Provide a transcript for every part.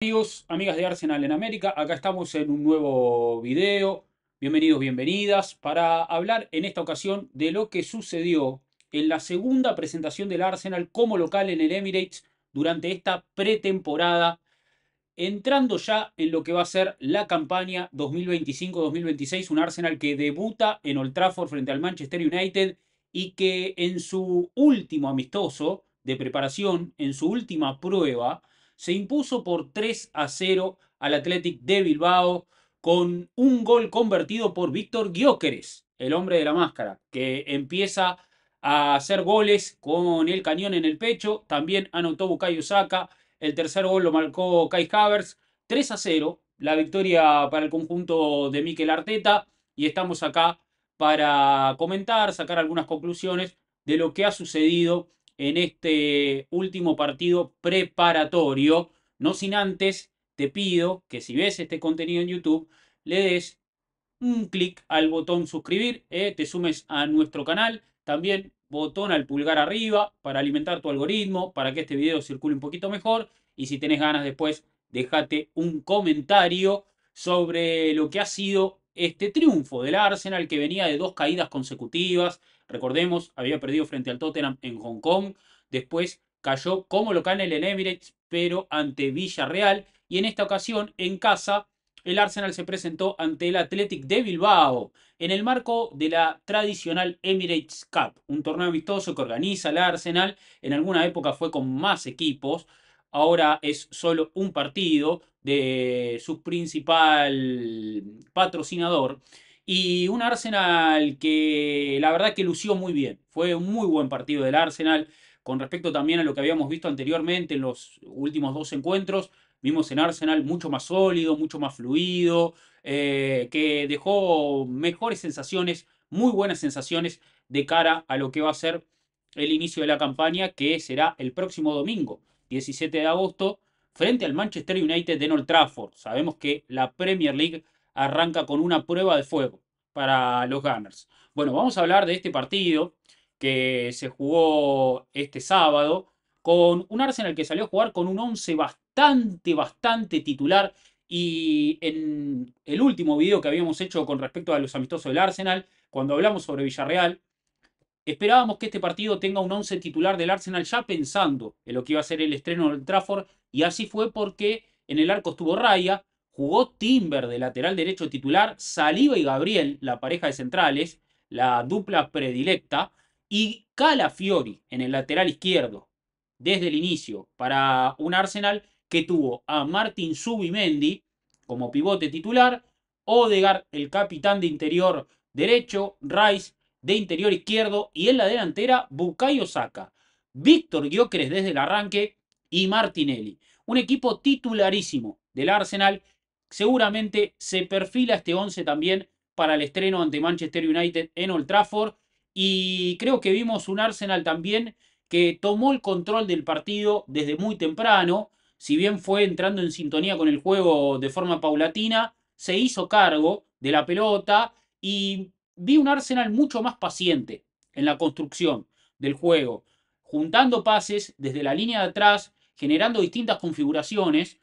Amigos, amigas de Arsenal en América, acá estamos en un nuevo video. Bienvenidos, bienvenidas, para hablar en esta ocasión de lo que sucedió en la segunda presentación del Arsenal como local en el Emirates durante esta pretemporada, entrando ya en lo que va a ser la campaña 2025-2026, un Arsenal que debuta en Old Trafford frente al Manchester United y que en su último amistoso de preparación, en su última prueba, se impuso por 3-0 al Athletic de Bilbao con un gol convertido por Víctor Gyökeres, el hombre de la máscara, que empieza a hacer goles con el cañón en el pecho. También anotó Bukayo Saka. El tercer gol lo marcó Kai Havertz. 3-0, la victoria para el conjunto de Mikel Arteta. Y estamos acá para comentar, sacar algunas conclusiones de lo que ha sucedido en este último partido preparatorio. No sin antes, te pido que si ves este contenido en YouTube, le des un clic al botón suscribir, te sumes a nuestro canal, también botón al pulgar arriba para alimentar tu algoritmo, para que este video circule un poquito mejor, y si tenés ganas después, déjate un comentario sobre lo que ha sido este triunfo del Arsenal, que venía de dos caídas consecutivas. Recordemos, había perdido frente al Tottenham en Hong Kong, después cayó como local en el Emirates, pero ante Villarreal, y en esta ocasión en casa el Arsenal se presentó ante el Athletic de Bilbao en el marco de la tradicional Emirates Cup, un torneo amistoso que organiza el Arsenal. En alguna época fue con más equipos, ahora es solo un partido de su principal patrocinador. Y un Arsenal que la verdad que lució muy bien. Fue un muy buen partido del Arsenal con respecto también a lo que habíamos visto anteriormente en los últimos dos encuentros. Vimos en Arsenal mucho más sólido, mucho más fluido, que dejó mejores sensaciones, muy buenas sensaciones de cara a lo que va a ser el inicio de la campaña, que será el próximo domingo, 17 de agosto, frente al Manchester United en Old Trafford. Sabemos que la Premier League arranca con una prueba de fuego para los Gunners. Bueno, vamos a hablar de este partido que se jugó este sábado con un Arsenal que salió a jugar con un 11 bastante titular. Y en el último video que habíamos hecho con respecto a los amistosos del Arsenal, cuando hablamos sobre Villarreal, esperábamos que este partido tenga un 11 titular del Arsenal ya pensando en lo que iba a ser el estreno del Trafford, y así fue porque en el arco estuvo Raya, jugó Timber de lateral derecho titular, Saliba y Gabriel, la pareja de centrales, la dupla predilecta, y Calafiori en el lateral izquierdo, desde el inicio, para un Arsenal que tuvo a Martin Zubimendi como pivote titular, Odegaard, el capitán de interior derecho, Rice de interior izquierdo, y en la delantera Bukayo Saka, Víctor Gyökeres desde el arranque y Martinelli. Un equipo titularísimo del Arsenal. Seguramente se perfila este 11 también para el estreno ante Manchester United en Old Trafford, y creo que vimos un Arsenal también que tomó el control del partido desde muy temprano. Si bien fue entrando en sintonía con el juego de forma paulatina, se hizo cargo de la pelota y vi un Arsenal mucho más paciente en la construcción del juego, juntando pases desde la línea de atrás, generando distintas configuraciones,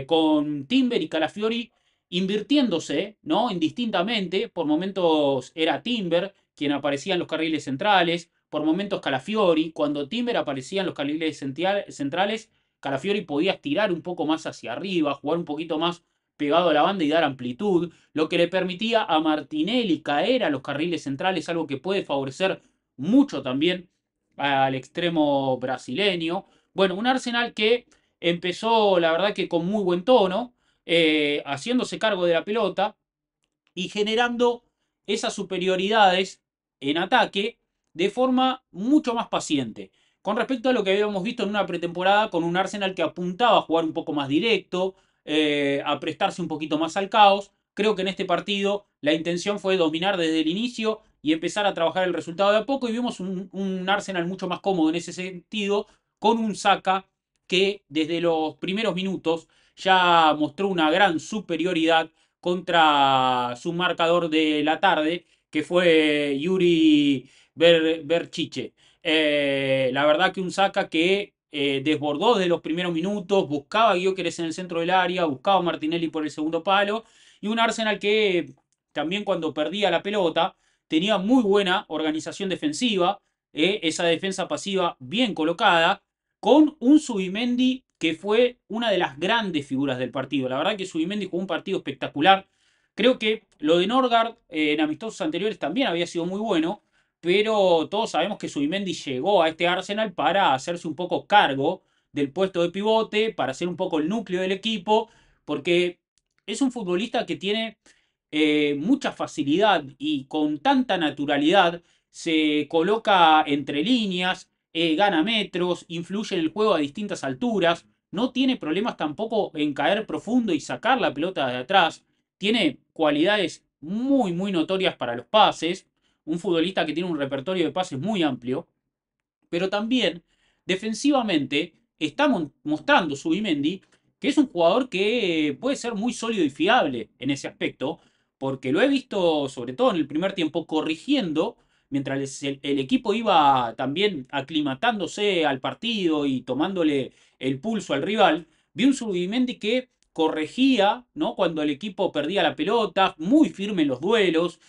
con Timber y Calafiori invirtiéndose, ¿no? Indistintamente. Por momentos era Timber quien aparecía en los carriles centrales, por momentos Calafiori. Cuando Timber aparecía en los carriles centrales, Calafiori podía estirar un poco más hacia arriba, jugar un poquito más pegado a la banda y dar amplitud, lo que le permitía a Martinelli caer a los carriles centrales, algo que puede favorecer mucho también al extremo brasileño. Bueno, un Arsenal que empezó, la verdad que con muy buen tono, haciéndose cargo de la pelota y generando esas superioridades en ataque de forma mucho más paciente. Con respecto a lo que habíamos visto en una pretemporada con un Arsenal que apuntaba a jugar un poco más directo, a prestarse un poquito más al caos, creo que en este partido la intención fue dominar desde el inicio y empezar a trabajar el resultado de a poco, y vimos un Arsenal mucho más cómodo en ese sentido, con un Saka que desde los primeros minutos ya mostró una gran superioridad contra su marcador de la tarde, que fue Yuri Berchiche. La verdad que un Saka que desbordó desde los primeros minutos, buscaba a Gyökeres en el centro del área, buscaba a Martinelli por el segundo palo, y un Arsenal que también cuando perdía la pelota tenía muy buena organización defensiva, esa defensa pasiva bien colocada, con un Zubimendi que fue una de las grandes figuras del partido. La verdad que Zubimendi jugó un partido espectacular. Creo que lo de Norgard en amistosos anteriores también había sido muy bueno, pero todos sabemos que Zubimendi llegó a este Arsenal para hacerse un poco cargo del puesto de pivote, para ser un poco el núcleo del equipo, porque es un futbolista que tiene mucha facilidad y con tanta naturalidad se coloca entre líneas, gana metros, influye en el juego a distintas alturas, no tiene problemas tampoco en caer profundo y sacar la pelota de atrás, tiene cualidades muy, muy notorias para los pases, un futbolista que tiene un repertorio de pases muy amplio, pero también defensivamente está mostrando Subimendi que es un jugador que puede ser muy sólido y fiable en ese aspecto, porque lo he visto sobre todo en el primer tiempo corrigiendo, mientras el equipo iba también aclimatándose al partido y tomándole el pulso al rival, vi un Subimendi que corregía, ¿no? Cuando el equipo perdía la pelota, muy firme en los duelos,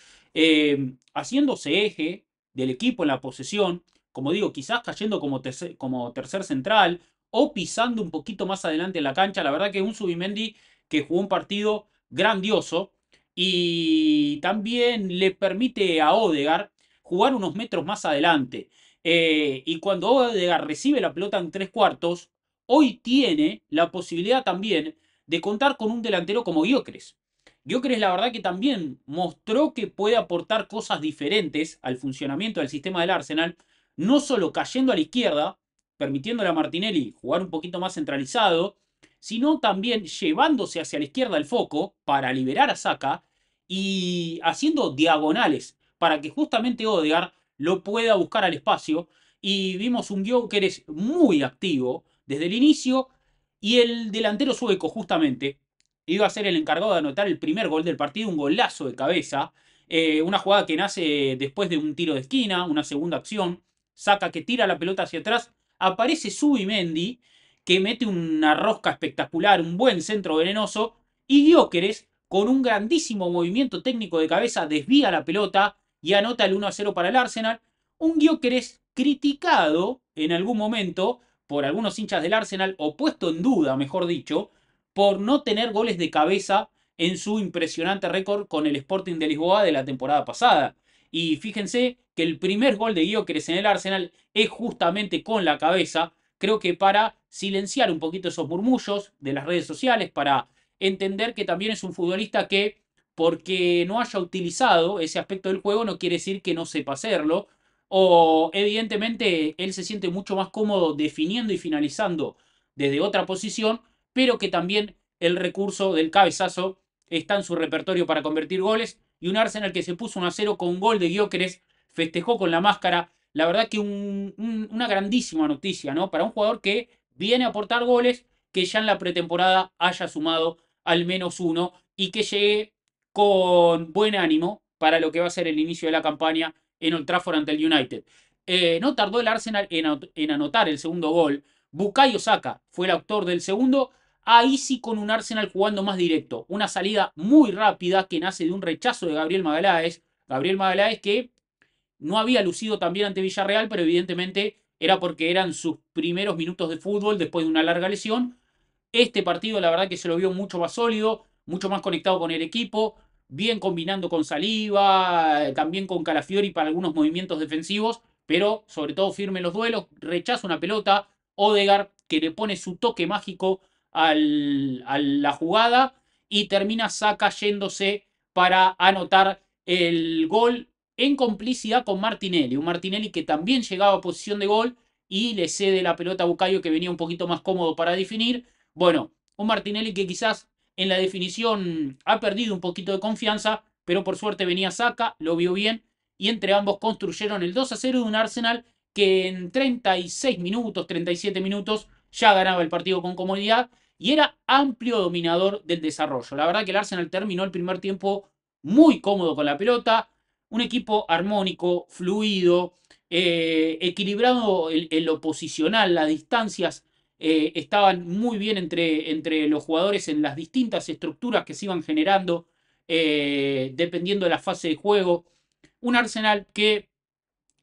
haciéndose eje del equipo en la posesión, como digo, quizás cayendo como tercer central o pisando un poquito más adelante en la cancha. La verdad que un Subimendi que jugó un partido grandioso y también le permite a Odegaard jugar unos metros más adelante. Y cuando Odegaard recibe la pelota en tres cuartos, hoy tiene la posibilidad también de contar con un delantero como Gyökeres. Gyökeres la verdad que también mostró que puede aportar cosas diferentes al funcionamiento del sistema del Arsenal, no solo cayendo a la izquierda, permitiéndole a Martinelli jugar un poquito más centralizado, sino también llevándose hacia la izquierda el foco para liberar a Saka y haciendo diagonales para que justamente Odegaard lo pueda buscar al espacio. Y vimos un Gyökeres muy activo desde el inicio y el delantero sueco justamente iba a ser el encargado de anotar el primer gol del partido, un golazo de cabeza, una jugada que nace después de un tiro de esquina, una segunda acción, Saka que tira la pelota hacia atrás, aparece Subimendi que mete una rosca espectacular, un buen centro venenoso, y Gyökeres con un grandísimo movimiento técnico de cabeza desvía la pelota y anota el 1-0 para el Arsenal. Un Gyökeres criticado en algún momento por algunos hinchas del Arsenal, o puesto en duda, mejor dicho, por no tener goles de cabeza en su impresionante récord con el Sporting de Lisboa de la temporada pasada. Y fíjense que el primer gol de Gyökeres en el Arsenal es justamente con la cabeza, creo que para silenciar un poquito esos murmullos de las redes sociales, para entender que también es un futbolista que porque no haya utilizado ese aspecto del juego no quiere decir que no sepa hacerlo, o evidentemente él se siente mucho más cómodo definiendo y finalizando desde otra posición, pero que también el recurso del cabezazo está en su repertorio para convertir goles. Y un Arsenal que se puso 1-0 con gol de Gyökeres, festejó con la máscara. La verdad que una grandísima noticia, ¿no? Para un jugador que viene a aportar goles, que ya en la pretemporada haya sumado al menos uno y que llegue con buen ánimo para lo que va a ser el inicio de la campaña en Old Trafford ante el United. No tardó el Arsenal en anotar el segundo gol. Bukayo Saka fue el autor del segundo. Ahí sí con un Arsenal jugando más directo. Una salida muy rápida que nace de un rechazo de Gabriel Magalhães. Gabriel Magalhães que no había lucido tan bien ante Villarreal, pero evidentemente era porque eran sus primeros minutos de fútbol después de una larga lesión. Este partido la verdad que se lo vio mucho más sólido, mucho más conectado con el equipo, bien combinando con Saliba, también con Calafiori para algunos movimientos defensivos, pero sobre todo firme en los duelos, rechaza una pelota, Odegaard que le pone su toque mágico a la jugada y termina Saka yéndose para anotar el gol en complicidad con Martinelli, un Martinelli que también llegaba a posición de gol y le cede la pelota a Bukayo que venía un poquito más cómodo para definir. Bueno, un Martinelli que quizás en la definición ha perdido un poquito de confianza, pero por suerte venía Saka, lo vio bien y entre ambos construyeron el 2-0 de un Arsenal que en 36 minutos, 37 minutos ya ganaba el partido con comodidad y era amplio dominador del desarrollo. La verdad que el Arsenal terminó el primer tiempo muy cómodo con la pelota, un equipo armónico, fluido, equilibrado en lo posicional, las distancias estaban muy bien entre los jugadores en las distintas estructuras que se iban generando dependiendo de la fase de juego. Un Arsenal que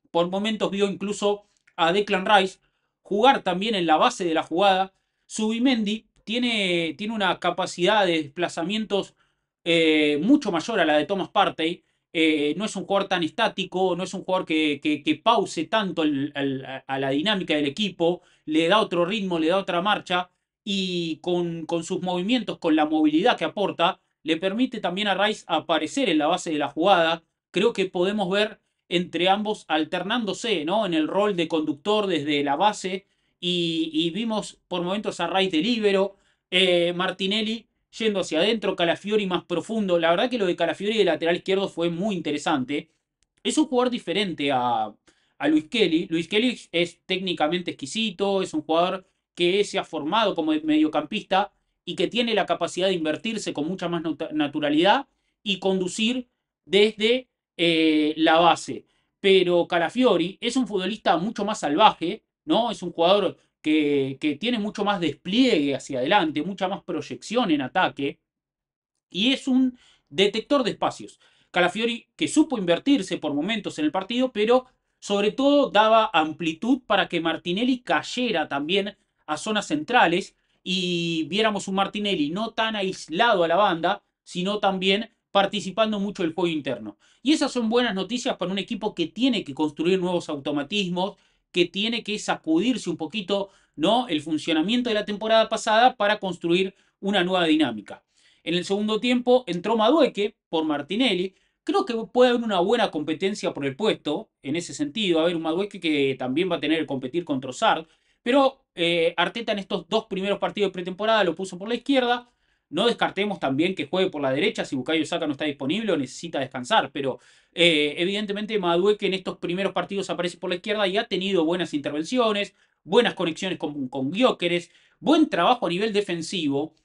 por momentos vio incluso a Declan Rice jugar también en la base de la jugada. Subimendi tiene una capacidad de desplazamientos mucho mayor a la de Thomas Partey. No es un jugador tan estático, no es un jugador que pause tanto a la dinámica del equipo, le da otro ritmo, le da otra marcha y con sus movimientos, con la movilidad que aporta, le permite también a Rice aparecer en la base de la jugada. Creo que podemos ver entre ambos alternándose, ¿no? En el rol de conductor desde la base y vimos por momentos a Rice de líbero, Martinelli yendo hacia adentro, Calafiori más profundo. La verdad que lo de Calafiori de lateral izquierdo fue muy interesante. Es un jugador diferente a Luis Kelly. Luis Kelly es técnicamente exquisito, es un jugador que se ha formado como mediocampista y que tiene la capacidad de invertirse con mucha más naturalidad y conducir desde la base. Pero Calafiori es un futbolista mucho más salvaje, ¿no? Es un jugador que tiene mucho más despliegue hacia adelante, mucha más proyección en ataque y es un detector de espacios. Calafiori que supo invertirse por momentos en el partido, pero sobre todo daba amplitud para que Martinelli cayera también a zonas centrales y viéramos un Martinelli no tan aislado a la banda, sino también participando mucho del juego interno. Y esas son buenas noticias para un equipo que tiene que construir nuevos automatismos, que tiene que sacudirse un poquito, ¿no? El funcionamiento de la temporada pasada para construir una nueva dinámica. En el segundo tiempo entró Madueque por Martinelli. Creo que puede haber una buena competencia por el puesto en ese sentido. A ver, un Madueque que también va a tener que competir con Trossard. Pero Arteta en estos dos primeros partidos de pretemporada lo puso por la izquierda. No descartemos también que juegue por la derecha si Bukayo Saka no está disponible o necesita descansar. Pero evidentemente Madueque en estos primeros partidos aparece por la izquierda y ha tenido buenas intervenciones, buenas conexiones con Gyökeres, buen trabajo a nivel defensivo.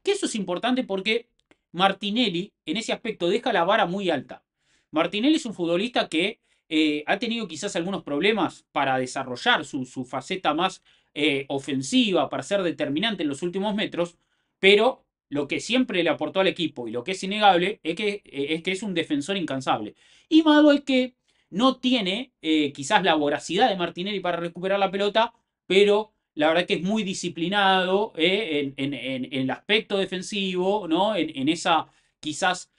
Que eso es importante porque Martinelli en ese aspecto deja la vara muy alta. Martinelli es un futbolista que ha tenido quizás algunos problemas para desarrollar su faceta más ofensiva, para ser determinante en los últimos metros, pero lo que siempre le aportó al equipo y lo que es innegable es que es un defensor incansable. Y Madueque no tiene quizás la voracidad de Martinelli para recuperar la pelota, pero la verdad que es muy disciplinado en el aspecto defensivo, ¿no? En esa quizás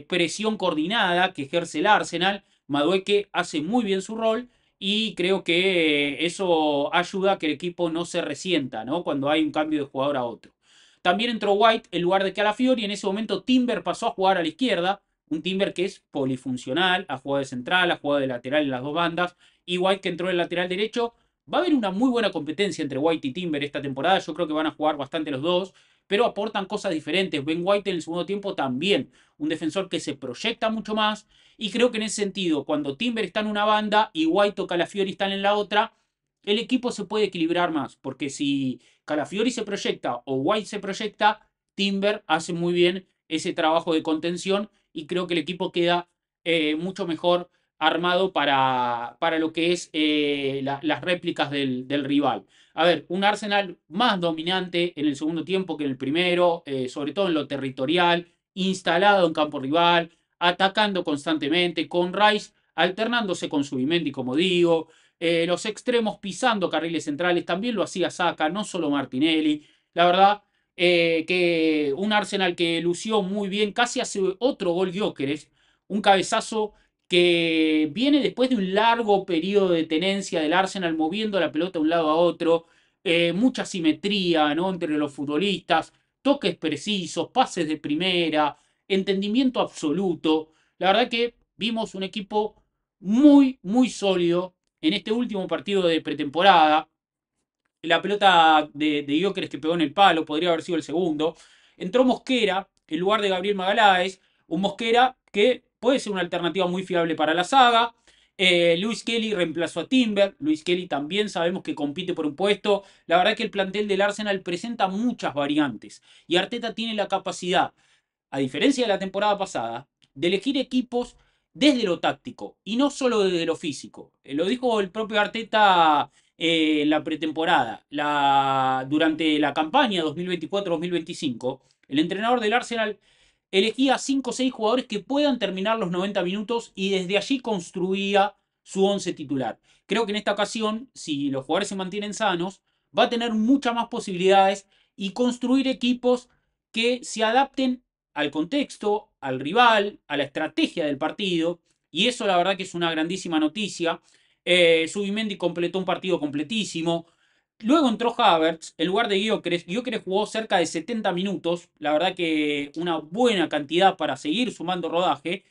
presión coordinada que ejerce el Arsenal. Madueque hace muy bien su rol y creo que eso ayuda a que el equipo no se resienta, ¿no? Cuando hay un cambio de jugador a otro. También entró White en lugar de Calafiori y en ese momento Timber pasó a jugar a la izquierda. Un Timber que es polifuncional, ha jugado de central, ha jugado de lateral en las dos bandas. Y White que entró en el lateral derecho. Va a haber una muy buena competencia entre White y Timber esta temporada. Yo creo que van a jugar bastante los dos, pero aportan cosas diferentes. Ben White en el segundo tiempo también, un defensor que se proyecta mucho más. Y creo que en ese sentido, cuando Timber está en una banda y White o Calafiori están en la otra, el equipo se puede equilibrar más. Porque si Calafiori se proyecta o White se proyecta, Timber hace muy bien ese trabajo de contención y creo que el equipo queda mucho mejor armado para lo que es las réplicas del rival. A ver, un Arsenal más dominante en el segundo tiempo que en el primero, sobre todo en lo territorial, instalado en campo rival, atacando constantemente, con Rice alternándose con Subimendi, como digo, los extremos pisando carriles centrales, también lo hacía Saka, no solo Martinelli. La verdad que un Arsenal que lució muy bien, casi hace otro gol Gyökeres, un cabezazo que viene después de un largo periodo de tenencia del Arsenal moviendo la pelota de un lado a otro, mucha simetría, ¿no? Entre los futbolistas, toques precisos, pases de primera, entendimiento absoluto. La verdad que vimos un equipo muy, muy sólido en este último partido de pretemporada. La pelota de Gyökeres que pegó en el palo, podría haber sido el segundo. Entró Mosquera en lugar de Gabriel Magaláes, un Mosquera que puede ser una alternativa muy fiable para la saga. Luis Kelly reemplazó a Timber. Luis Kelly también sabemos que compite por un puesto. La verdad que el plantel del Arsenal presenta muchas variantes y Arteta tiene la capacidad, a diferencia de la temporada pasada, de elegir equipos desde lo táctico y no solo desde lo físico. Lo dijo el propio Arteta en la pretemporada, durante la campaña 2024-2025. El entrenador del Arsenal elegía 5 o 6 jugadores que puedan terminar los 90 minutos y desde allí construía su 11 titular. Creo que en esta ocasión, si los jugadores se mantienen sanos, va a tener muchas más posibilidades y construir equipos que se adapten al contexto, al rival, a la estrategia del partido. Y eso la verdad que es una grandísima noticia. Subimendi completó un partido completísimo. Luego entró Havertz en lugar de Gyökeres. Gyökeres jugó cerca de 70 minutos. La verdad que una buena cantidad para seguir sumando rodaje.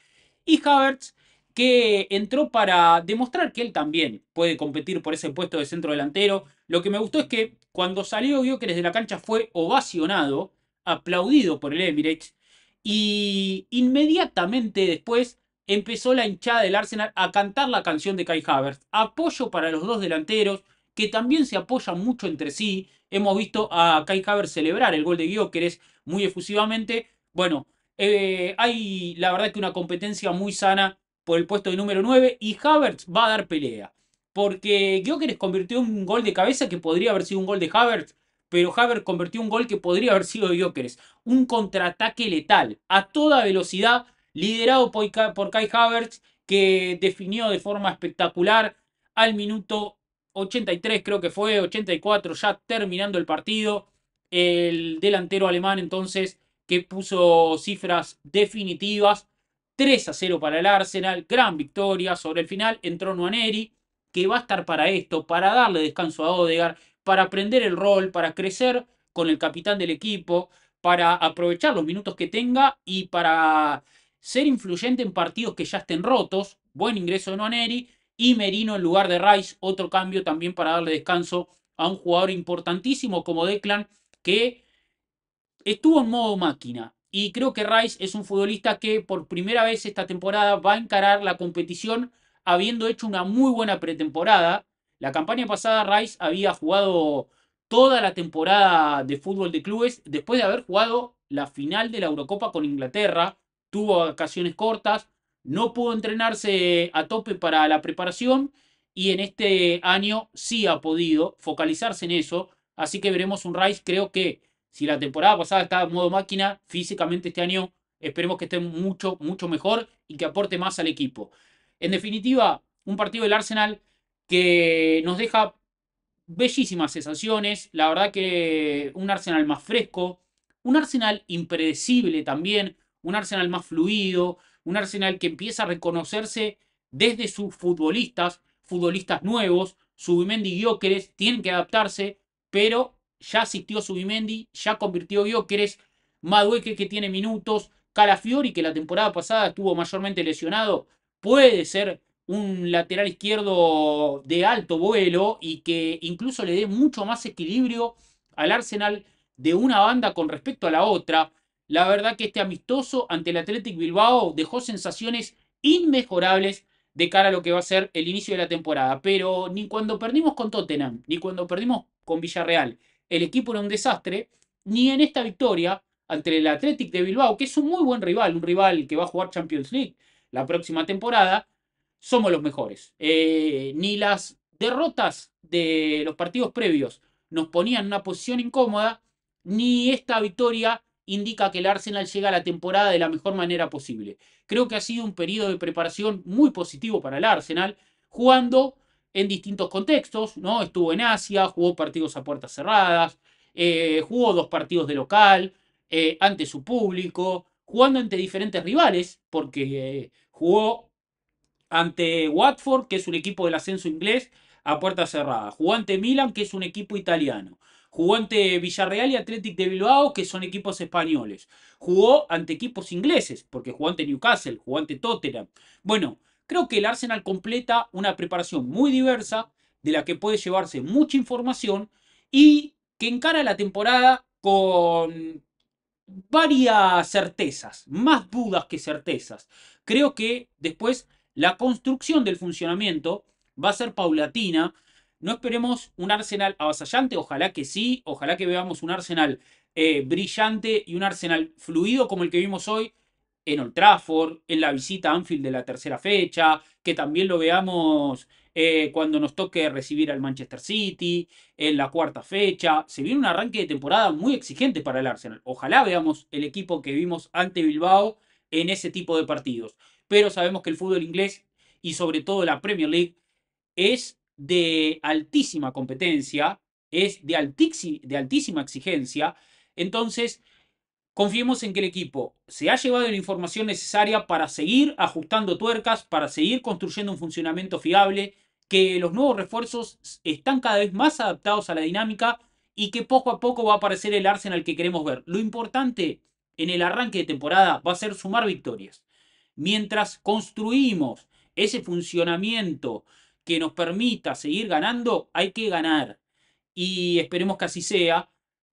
Y Havertz que entró para demostrar que él también puede competir por ese puesto de centro delantero. Lo que me gustó es que cuando salió Gyökeres de la cancha fue ovacionado, aplaudido por el Emirates. Y inmediatamente después empezó la hinchada del Arsenal a cantar la canción de Kai Havertz. Apoyo para los dos delanteros que también se apoyan mucho entre sí. Hemos visto a Kai Havertz celebrar el gol de Gyökeres muy efusivamente. Bueno, hay la verdad que una competencia muy sana por el puesto de número 9 y Havertz va a dar pelea. Porque Gyökeres convirtió un gol de cabeza que podría haber sido un gol de Havertz, pero Havertz convirtió un gol que podría haber sido de Gyökeres. Un contraataque letal, a toda velocidad, liderado por Kai Havertz, que definió de forma espectacular al minuto 83, creo que fue, 84, ya terminando el partido. El delantero alemán entonces que puso cifras definitivas. 3-0 para el Arsenal, gran victoria. Sobre el final entró Nwaneri, que va a estar para esto, para darle descanso a Odegaard, para aprender el rol, para crecer con el capitán del equipo, para aprovechar los minutos que tenga y para ser influyente en partidos que ya estén rotos. Buen ingreso de Nwaneri y Merino en lugar de Rice, otro cambio también para darle descanso a un jugador importantísimo como Declan, que estuvo en modo máquina. Y creo que Rice es un futbolista que por primera vez esta temporada va a encarar la competición habiendo hecho una muy buena pretemporada. La campaña pasada Rice había jugado toda la temporada de fútbol de clubes después de haber jugado la final de la Eurocopa con Inglaterra. Tuvo vacaciones cortas, no pudo entrenarse a tope para la preparación y en este año sí ha podido focalizarse en eso. Así que veremos un Rice, creo que si la temporada pasada estaba en modo máquina, físicamente este año esperemos que esté mucho, mucho mejor y que aporte más al equipo. En definitiva, un partido del Arsenal que nos deja bellísimas sensaciones. La verdad que un Arsenal más fresco, un Arsenal impredecible también, un Arsenal más fluido, un Arsenal que empieza a reconocerse desde sus futbolistas, futbolistas nuevos. Subimendi y Gyökeres tienen que adaptarse, pero ya asistió Subimendi, ya convirtió Gyökeres, Madueke que tiene minutos, Calafiori que la temporada pasada estuvo mayormente lesionado, puede ser un lateral izquierdo de alto vuelo y que incluso le dé mucho más equilibrio al Arsenal de una banda con respecto a la otra. La verdad que este amistoso ante el Athletic Bilbao dejó sensaciones inmejorables de cara a lo que va a ser el inicio de la temporada. Pero ni cuando perdimos con Tottenham, ni cuando perdimos con Villarreal, el equipo era un desastre, ni en esta victoria ante el Athletic de Bilbao, que es un muy buen rival, un rival que va a jugar Champions League la próxima temporada, somos los mejores. Ni las derrotas de los partidos previos nos ponían en una posición incómoda, ni esta victoria indica que el Arsenal llega a la temporada de la mejor manera posible. Creo que ha sido un periodo de preparación muy positivo para el Arsenal, jugando en distintos contextos, ¿no? Estuvo en Asia, jugó partidos a puertas cerradas, jugó 2 partidos de local, ante su público, jugando ante diferentes rivales, porque jugó ante Watford, que es un equipo del ascenso inglés, a puerta cerrada. Jugó ante Milan, que es un equipo italiano. Jugó ante Villarreal y Athletic de Bilbao, que son equipos españoles. Jugó ante equipos ingleses, porque jugó ante Newcastle, jugó ante Tottenham. Bueno, creo que el Arsenal completa una preparación muy diversa, de la que puede llevarse mucha información y que encara la temporada con varias certezas, más dudas que certezas. Creo que después la construcción del funcionamiento va a ser paulatina. No esperemos un Arsenal avasallante, ojalá que sí, ojalá que veamos un Arsenal brillante y un Arsenal fluido como el que vimos hoy. en Old Trafford, en la visita a Anfield de la tercera fecha, que también lo veamos cuando nos toque recibir al Manchester City, en la cuarta fecha. Se viene un arranque de temporada muy exigente para el Arsenal. Ojalá veamos el equipo que vimos ante Bilbao en ese tipo de partidos. Pero sabemos que el fútbol inglés y sobre todo la Premier League es de altísima competencia, es de altísima exigencia. Entonces, confiemos en que el equipo se ha llevado la información necesaria para seguir ajustando tuercas, para seguir construyendo un funcionamiento fiable, que los nuevos refuerzos están cada vez más adaptados a la dinámica y que poco a poco va a aparecer el Arsenal que queremos ver. Lo importante en el arranque de temporada va a ser sumar victorias. Mientras construimos ese funcionamiento que nos permita seguir ganando, hay que ganar. Y esperemos que así sea,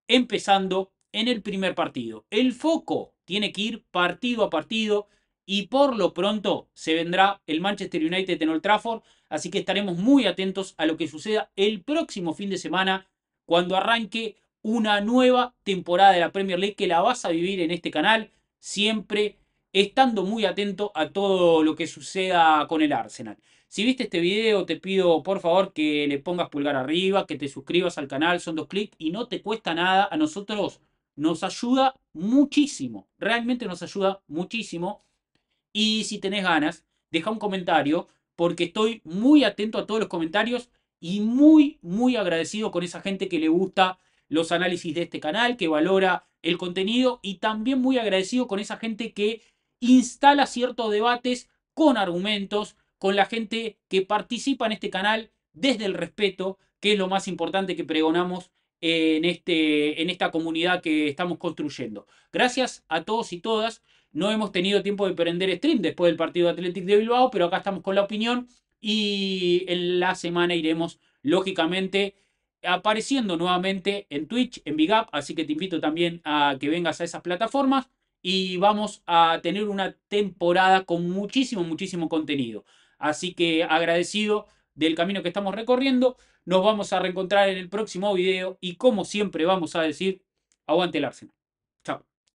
empezando en el primer partido. El foco tiene que ir partido a partido y por lo pronto se vendrá el Manchester United en Old Trafford, así que estaremos muy atentos a lo que suceda el próximo fin de semana cuando arranque una nueva temporada de la Premier League que la vas a vivir en este canal, siempre estando muy atento a todo lo que suceda con el Arsenal. Si viste este video, te pido por favor que le pongas pulgar arriba, que te suscribas al canal, son 2 clics y no te cuesta nada. A nosotros nos ayuda muchísimo, realmente nos ayuda muchísimo. Y si tenés ganas, deja un comentario, porque estoy muy atento a todos los comentarios y muy, muy agradecido con esa gente que le gusta los análisis de este canal, que valora el contenido y también muy agradecido con esa gente que instala ciertos debates con argumentos, con la gente que participa en este canal desde el respeto, que es lo más importante que pregonamos en esta comunidad que estamos construyendo. Gracias a todos y todas. No hemos tenido tiempo de prender stream después del partido de Athletic de Bilbao, pero acá estamos con la opinión y en la semana iremos, lógicamente, apareciendo nuevamente en Twitch, en Big Up, así que te invito también a que vengas a esas plataformas y vamos a tener una temporada con muchísimo, muchísimo contenido. Así que agradecido del camino que estamos recorriendo, nos vamos a reencontrar en el próximo video y como siempre vamos a decir, aguante el Arsenal.